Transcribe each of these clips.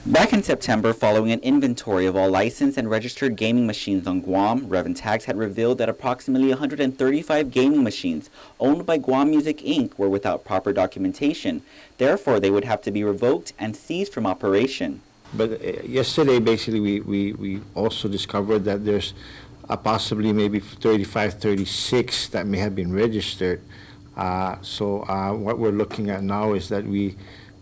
Back in September, following an inventory of all licensed and registered gaming machines on Guam, Rev Tags had revealed that approximately 135 gaming machines owned by Guam Music Inc. were without proper documentation. Therefore, they would have to be revoked and seized from operation. But yesterday, basically, we also discovered that there's possibly maybe 35, 36 that may have been registered. So what we're looking at now is that we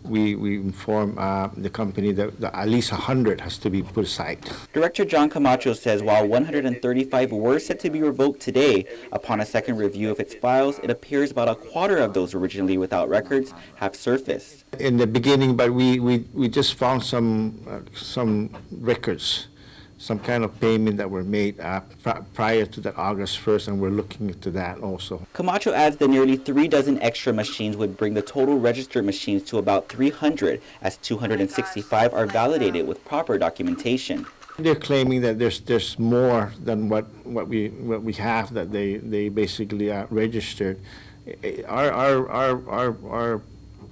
inform the company that at least 100 has to be put aside. Director John Camacho says while 135 were set to be revoked today, upon a second review of its files, it appears about a quarter of those originally without records have surfaced. In the beginning, but we just found some records, some kind of payment that were made prior to that August 1st, and we're looking into that also. Camacho adds that nearly 3 dozen extra machines would bring the total registered machines to about 300, as 265 are validated with proper documentation. They're claiming that there's more than what we have that they basically registered. Our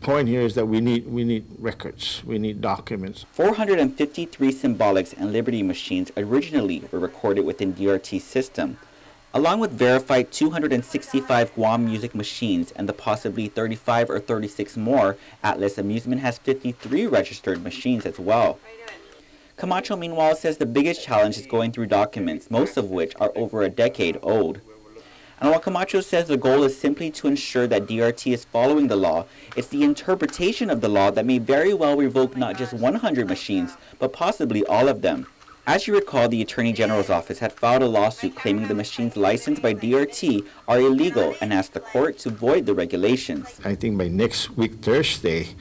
point here is that we need records, we need documents. 453 Symbolics and Liberty machines originally were recorded within DRT's system. Along with verified 265 Guam Music machines and the possibly 35 or 36 more, Atlas Amusement has 53 registered machines as well. Camacho, meanwhile, says the biggest challenge is going through documents, most of which are over a decade old. And while Camacho says the goal is simply to ensure that DRT is following the law, it's the interpretation of the law that may very well revoke not just 100 machines, but possibly all of them. As you recall, the Attorney General's office had filed a lawsuit claiming the machines licensed by DRT are illegal and asked the court to void the regulations. I think by next week, Thursday,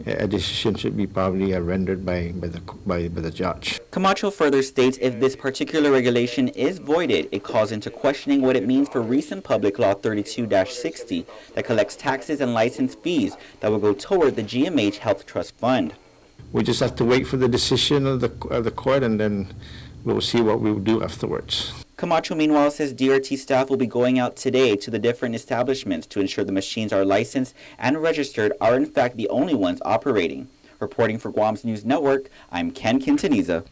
a decision should be probably rendered by the judge. Camacho further states if this particular regulation is voided, it calls into questioning what it means for recent Public Law 32-60 that collects taxes and license fees that will go toward the GMH Health Trust Fund. We just have to wait for the decision of the court, and then we'll see what we will do afterwards. Camacho, meanwhile, says DRT staff will be going out today to the different establishments to ensure the machines are licensed and registered are in fact the only ones operating. Reporting for Guam's News Network, I'm Ken Quintaniza.